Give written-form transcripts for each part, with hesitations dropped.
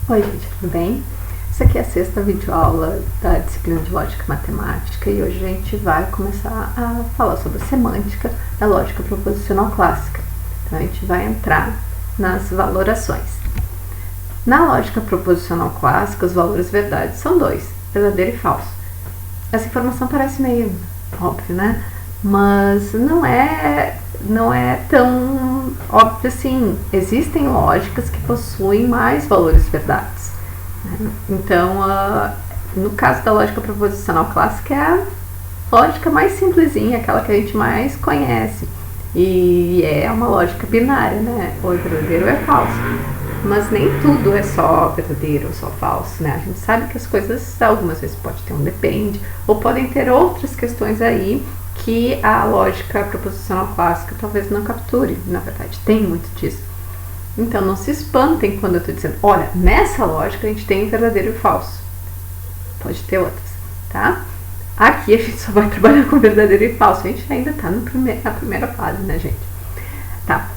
Oi gente, tudo bem? Essa aqui é a sexta videoaula da disciplina de Lógica e Matemática e hoje a gente vai começar a falar sobre a semântica da lógica proposicional clássica. Então a gente vai entrar nas valorações. Na lógica proposicional clássica, os valores verdades são dois, verdadeiro e falso. Essa informação parece meio óbvia, né? Mas não é tão óbvio assim. Existem lógicas que possuem mais valores verdades, né? Então, no caso da lógica proposicional clássica, é a lógica mais simplesinha, aquela que a gente mais conhece. E é uma lógica binária, né? Ou é verdadeiro ou é falso. Mas nem tudo é só verdadeiro ou só falso, né? A gente sabe que as coisas, algumas vezes pode ter um depende, ou podem ter outras questões aí que a lógica proposicional clássica talvez não capture. Na verdade, tem muito disso. Então, não se espantem quando eu estou dizendo, olha, nessa lógica a gente tem verdadeiro e falso. Pode ter outras, tá? Aqui a gente só vai trabalhar com verdadeiro e falso. A gente ainda está na primeira fase, né, gente? Tá.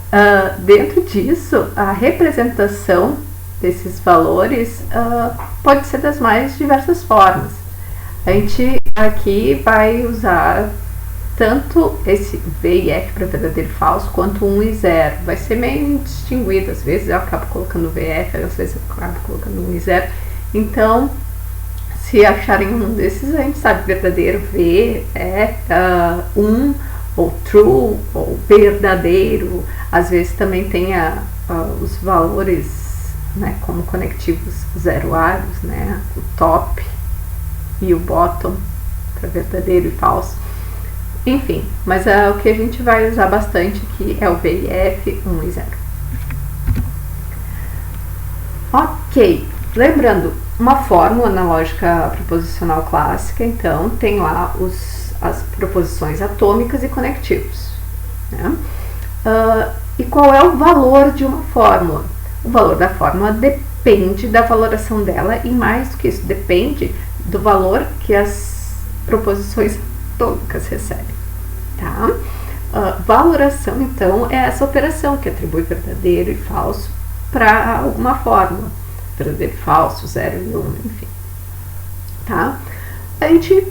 Dentro disso, a representação desses valores pode ser das mais diversas formas. A gente aqui vai usar tanto esse V e F para verdadeiro e falso, quanto 1 e 0. Vai ser meio distinguido, às vezes eu acabo colocando VF, às vezes eu acabo colocando 1 e 0. Então, se acharem um desses, a gente sabe verdadeiro, V é 1, ou true, ou verdadeiro. Às vezes também tem os valores, né, como conectivos zeroários, né, o top e o bottom para verdadeiro e falso. Enfim, mas o que a gente vai usar bastante aqui é o V e F, 1 e 0. Ok, lembrando, uma fórmula na lógica proposicional clássica, então, tem lá as proposições atômicas e conectivos, né? E qual é o valor de uma fórmula? O valor da fórmula depende da valoração dela e, mais do que isso, depende do valor que as proposições atômicas recebem, tá? Valoração, então, é essa operação que atribui verdadeiro e falso para alguma fórmula. Verdadeiro e falso, 0 e 1, enfim. Tá? A gente,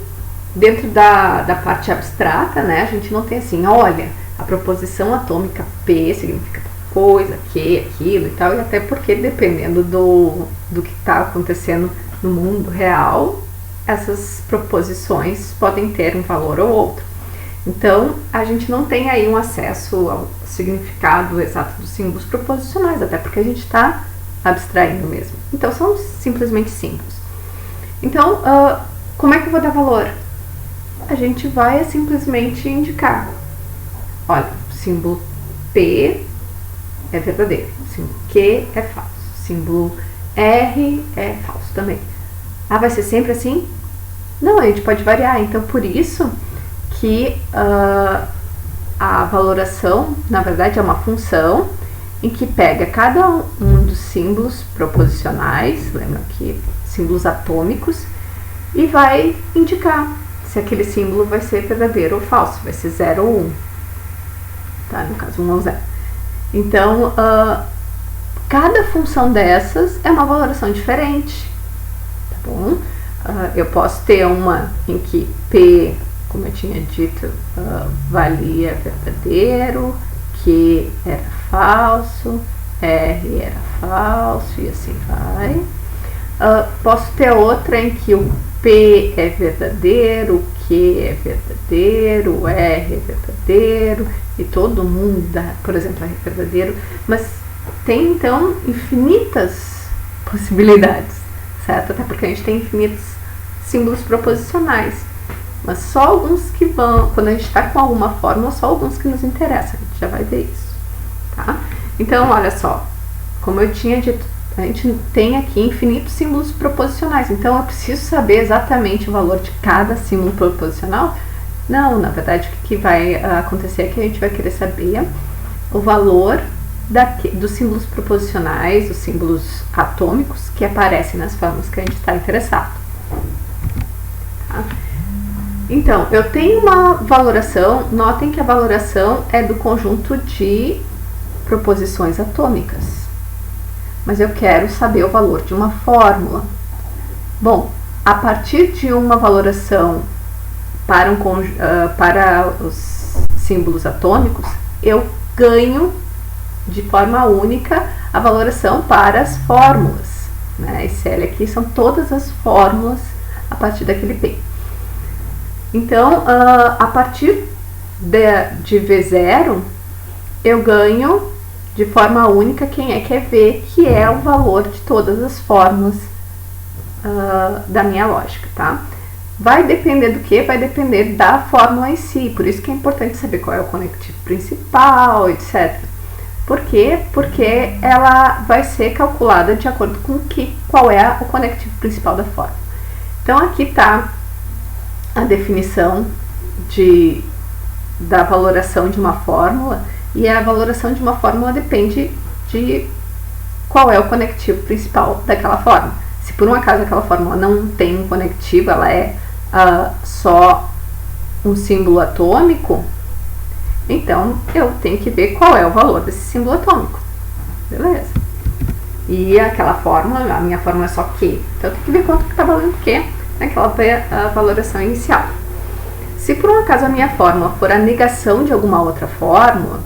dentro da parte abstrata, né, a gente não tem assim, olha, a proposição atômica P significa coisa, que, aquilo e tal, e até porque, dependendo do que está acontecendo no mundo real, essas proposições podem ter um valor ou outro. Então, a gente não tem aí um acesso ao significado exato dos símbolos proposicionais, até porque a gente está abstraindo mesmo. Então, são simplesmente símbolos. Então, como é que eu vou dar valor? A gente vai simplesmente indicar. Olha, o símbolo P é verdadeiro, o símbolo Q é falso, o símbolo R é falso também. Vai ser sempre assim? Não, a gente pode variar. Então, por isso que a valoração, na verdade, é uma função em que pega cada um dos símbolos proposicionais, lembra que símbolos atômicos, e vai indicar se aquele símbolo vai ser verdadeiro ou falso, vai ser 0 ou 1, tá? No caso, 1 ou 0. Então, cada função dessas é uma valoração diferente, tá bom? Eu posso ter uma em que P, como eu tinha dito, valia verdadeiro, Q era falso, R era falso e assim vai. Posso ter outra em que o P é verdadeiro, o Q é verdadeiro, o R é verdadeiro e todo mundo dá, por exemplo, R é verdadeiro, mas tem então infinitas possibilidades, certo? Até porque a gente tem infinitos símbolos proposicionais, mas só alguns que vão, quando a gente está com alguma fórmula, só alguns que nos interessam, a gente já vai ver isso, tá? Então, olha só, como eu tinha dito, a gente tem aqui infinitos símbolos proposicionais, então eu preciso saber exatamente o valor de cada símbolo proposicional? Não, na verdade, o que vai acontecer é que a gente vai querer saber o valor dos símbolos proposicionais, os símbolos atômicos que aparecem nas fórmulas que a gente está interessado. Tá? Então, eu tenho uma valoração, notem que a valoração é do conjunto de proposições atômicas. mas eu quero saber o valor de uma fórmula. Bom, a partir de uma valoração para os símbolos atômicos, eu ganho de forma única a valoração para as fórmulas, né? Esse L aqui são todas as fórmulas a partir daquele P. Então, a partir de V0, eu ganho de forma única quem é que é V, que é o valor de todas as fórmulas da minha lógica, tá? Vai depender do que? Vai depender da fórmula em si, por isso que é importante saber qual é o conectivo principal, etc. Por quê? Porque ela vai ser calculada de acordo com qual é o conectivo principal da fórmula. Então, aqui está a definição da valoração de uma fórmula, e a valoração de uma fórmula depende de qual é o conectivo principal daquela fórmula. Se por um acaso aquela fórmula não tem um conectivo, ela é só um símbolo atômico, então eu tenho que ver qual é o valor desse símbolo atômico. Beleza? E aquela fórmula, a minha fórmula é só Q, então eu tenho que ver quanto que está valendo Q naquela valoração inicial. Se por um acaso a minha fórmula for a negação de alguma outra fórmula,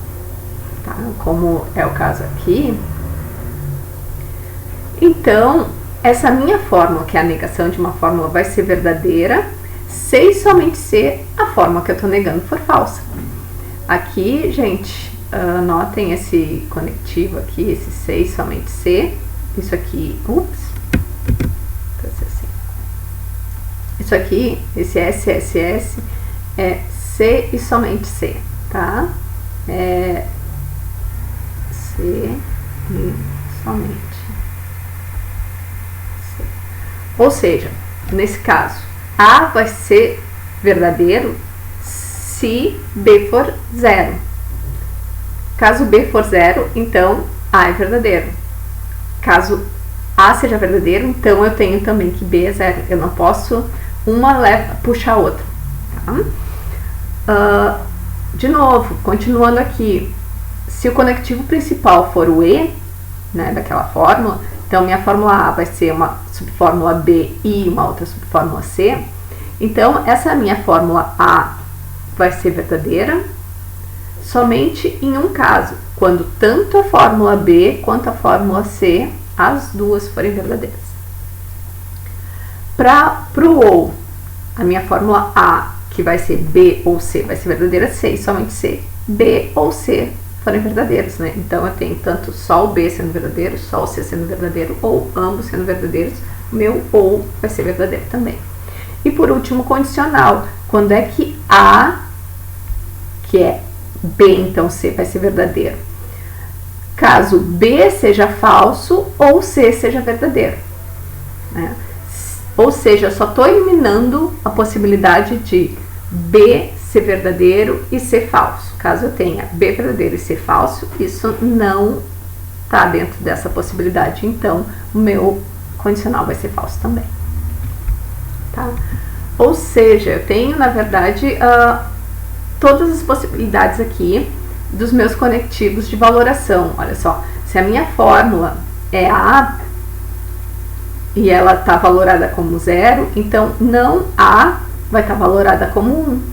tá? Como é o caso aqui, então essa minha fórmula, que é a negação de uma fórmula, vai ser verdadeira se e somente se a fórmula que eu estou negando for falsa. Aqui, gente, notem esse conectivo aqui, esse se e somente se. Isso aqui, isso aqui, esse SSS, é se e somente se, tá? É se e somente. Ou seja, nesse caso, A vai ser verdadeiro se B for 0. Caso B for 0, então A é verdadeiro. Caso A seja verdadeiro, então eu tenho também que B é 0. Eu não posso uma puxar a outra. Tá? De novo, continuando aqui, se o conectivo principal for o E, né, daquela fórmula, então minha fórmula A vai ser uma subfórmula B e uma outra subfórmula C. Então, essa minha fórmula A vai ser verdadeira somente em um caso, quando tanto a fórmula B quanto a fórmula C, as duas forem verdadeiras. Para o OU, a minha fórmula A, que vai ser B ou C, vai ser verdadeira se e somente se B ou C forem verdadeiros, né? Então, eu tenho tanto só o B sendo verdadeiro, só o C sendo verdadeiro, ou ambos sendo verdadeiros, meu OU vai ser verdadeiro também. E por último, condicional, quando é que A, que é B, então C vai ser verdadeiro? Caso B seja falso ou C seja verdadeiro, né? Ou seja, eu só estou eliminando a possibilidade de B ser verdadeiro e ser falso. Caso eu tenha B verdadeiro e C falso, isso não está dentro dessa possibilidade, então o meu condicional vai ser falso também. Tá? Ou seja, eu tenho, na verdade, todas as possibilidades aqui dos meus conectivos de valoração. Olha só, se a minha fórmula é A e ela está valorada como 0, então não A vai estar valorada como 1.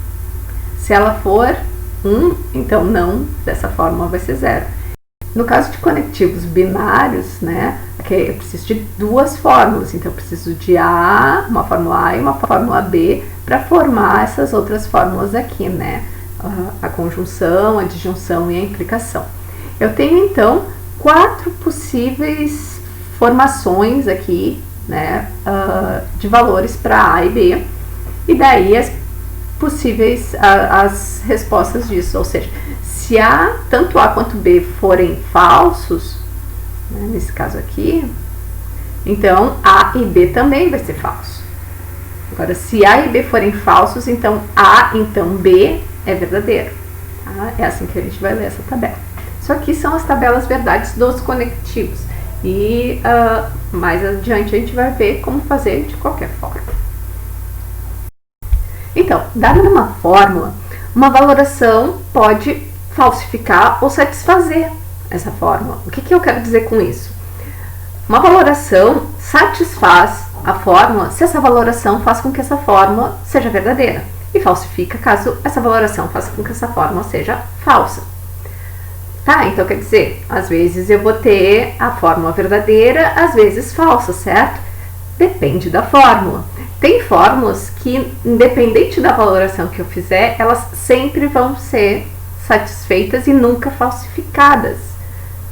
Se ela for 1, então não dessa fórmula vai ser 0. No caso de conectivos binários, né, eu preciso de duas fórmulas, então eu preciso de A, uma fórmula A e uma fórmula B para formar essas outras fórmulas aqui, né, a conjunção, a disjunção e a implicação. Eu tenho então 4 possíveis formações aqui, né, de valores para A e B, e daí as respostas disso, ou seja, se tanto A quanto B forem falsos, né, nesse caso aqui, então A e B também vai ser falso. Agora, se A e B forem falsos, então A, então B é verdadeiro. Tá? É assim que a gente vai ler essa tabela. Isso aqui são as tabelas verdades dos conectivos. E mais adiante a gente vai ver como fazer de qualquer forma. Então, dada uma fórmula, uma valoração pode falsificar ou satisfazer essa fórmula. O que eu quero dizer com isso? Uma valoração satisfaz a fórmula se essa valoração faz com que essa fórmula seja verdadeira e falsifica caso essa valoração faça com que essa fórmula seja falsa. Tá, então quer dizer, às vezes eu vou ter a fórmula verdadeira, às vezes falsa, certo? Depende da fórmula. Tem fórmulas que, independente da valoração que eu fizer, elas sempre vão ser satisfeitas e nunca falsificadas.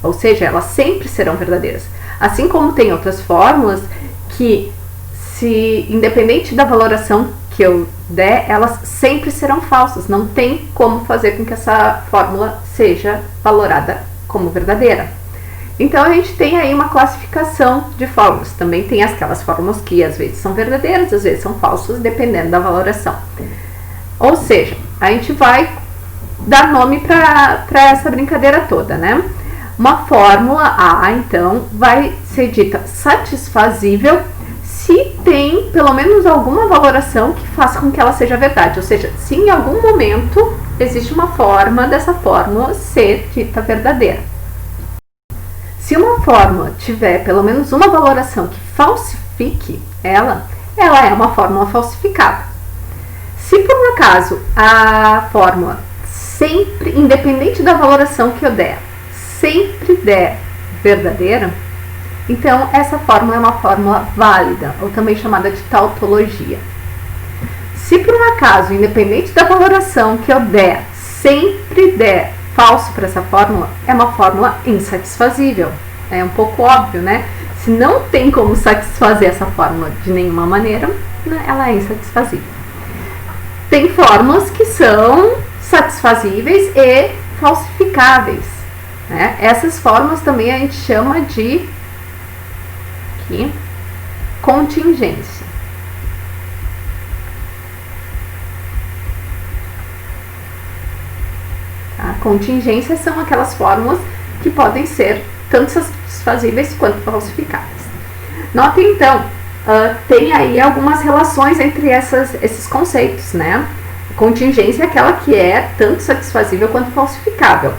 Ou seja, elas sempre serão verdadeiras. Assim como tem outras fórmulas que, independente da valoração que eu der, elas sempre serão falsas. Não tem como fazer com que essa fórmula seja valorada como verdadeira. Então a gente tem aí uma classificação de fórmulas. Também tem aquelas fórmulas que às vezes são verdadeiras, às vezes são falsas, dependendo da valoração. Ou seja, a gente vai dar nome para essa brincadeira toda, né? Uma fórmula A, então, vai ser dita satisfazível se tem pelo menos alguma valoração que faça com que ela seja verdade. Ou seja, se em algum momento existe uma forma dessa fórmula ser dita verdadeira. Se uma fórmula tiver pelo menos uma valoração que falsifique ela é uma fórmula falsificada. Se por um acaso a fórmula sempre, independente da valoração que eu der, sempre der verdadeira, então essa fórmula é uma fórmula válida, ou também chamada de tautologia. Se por um acaso, independente da valoração que eu der, sempre der falso para essa fórmula, é uma fórmula insatisfazível. É um pouco óbvio, né? Se não tem como satisfazer essa fórmula de nenhuma maneira, né, ela é insatisfazível. Tem fórmulas que são satisfazíveis e falsificáveis, né? Essas fórmulas também a gente chama de contingência. A contingência são aquelas fórmulas que podem ser tanto satisfazíveis quanto falsificáveis. Notem então, tem aí algumas relações entre esses conceitos, né? Contingência é aquela que é tanto satisfazível quanto falsificável.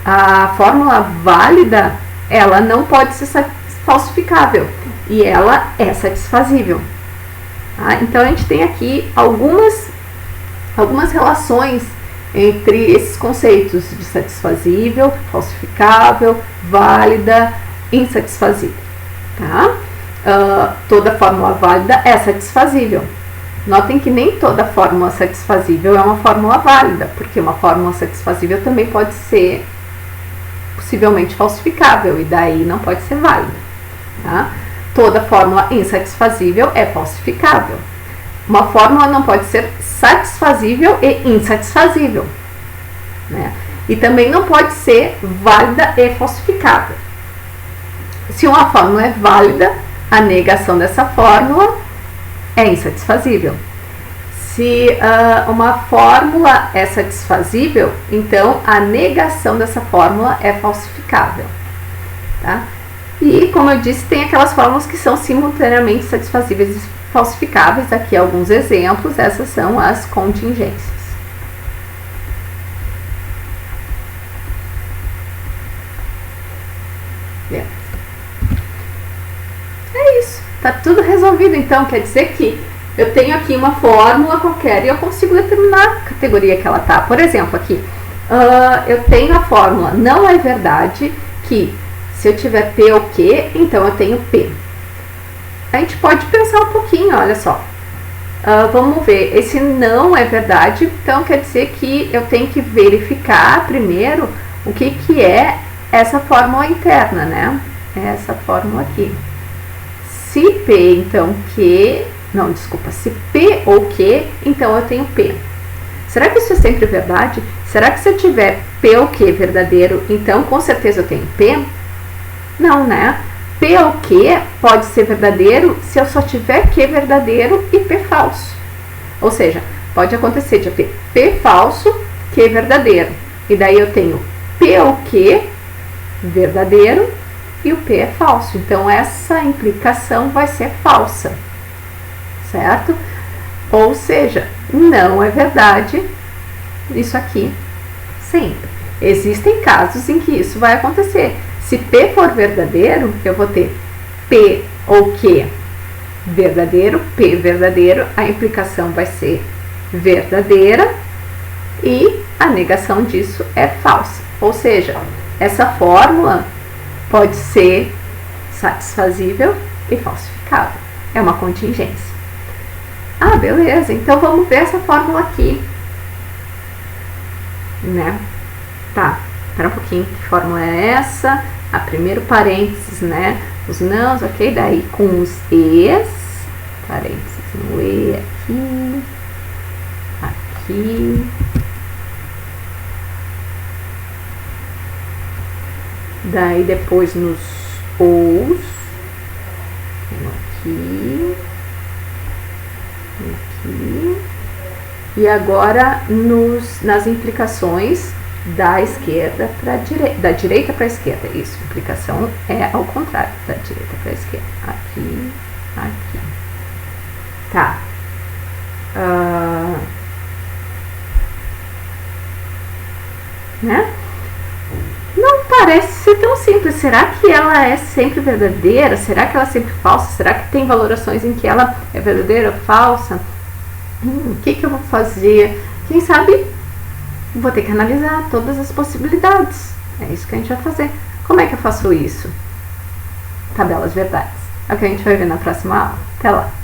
A fórmula válida, ela não pode ser falsificável e ela é satisfazível. Tá? Então a gente tem aqui algumas relações entre esses conceitos de satisfazível, falsificável, válida, insatisfazível. Tá? Toda fórmula válida é satisfazível. Notem que nem toda fórmula satisfazível é uma fórmula válida, porque uma fórmula satisfazível também pode ser possivelmente falsificável e daí não pode ser válida. Tá? Toda fórmula insatisfazível é falsificável. Uma fórmula não pode ser satisfazível e insatisfazível, né? E também não pode ser válida e falsificável. Se uma fórmula é válida, a negação dessa fórmula é insatisfazível. Se uma fórmula é satisfazível, então a negação dessa fórmula é falsificável. Tá? E, como eu disse, tem aquelas fórmulas que são simultaneamente satisfazíveis e falsificáveis. Aqui alguns exemplos, essas são as contingências. É isso, tá tudo resolvido então, quer dizer que eu tenho aqui uma fórmula qualquer e eu consigo determinar a categoria que ela tá. Por exemplo, aqui, eu tenho a fórmula, não é verdade que se eu tiver P ou Q, então eu tenho P. A gente pode pensar um pouquinho, olha só. Vamos ver, esse não é verdade, então quer dizer que eu tenho que verificar primeiro o que é essa fórmula interna, né? Essa fórmula aqui. Se P, então Q, não, desculpa, se P ou Q, então eu tenho P. Será que isso é sempre verdade? Será que se eu tiver P ou Q verdadeiro, então com certeza eu tenho P? Não, né? P ou Q pode ser verdadeiro se eu só tiver Q verdadeiro e P falso. Ou seja, pode acontecer de eu ter P falso, Q verdadeiro. E daí eu tenho P ou Q verdadeiro e o P é falso. Então, essa implicação vai ser falsa. Certo? Ou seja, não é verdade isso aqui sempre. Existem casos em que isso vai acontecer. Se P for verdadeiro, eu vou ter P ou Q verdadeiro, P verdadeiro, a implicação vai ser verdadeira e a negação disso é falsa. Ou seja, essa fórmula pode ser satisfazível e falsificável. É uma contingência. Ah, beleza, então vamos ver essa fórmula aqui. Né? Tá, espera um pouquinho, que fórmula é essa? A primeiro parênteses, né? Os nãos, ok? Daí com os es, parênteses no e aqui, aqui. Daí depois nos ous, aqui, aqui. E agora nas implicações da esquerda para direita, da direita para a esquerda. Isso, implicação é ao contrário, da direita para a esquerda. Aqui, aqui. Tá. Né? Não parece ser tão simples. Será que ela é sempre verdadeira? Será que ela é sempre falsa? Será que tem valorações em que ela é verdadeira ou falsa? O que eu vou fazer? Quem sabe vou ter que analisar todas as possibilidades. É isso que a gente vai fazer. Como é que eu faço isso? Tabelas verdades. É o que a gente vai ver na próxima aula. Até lá!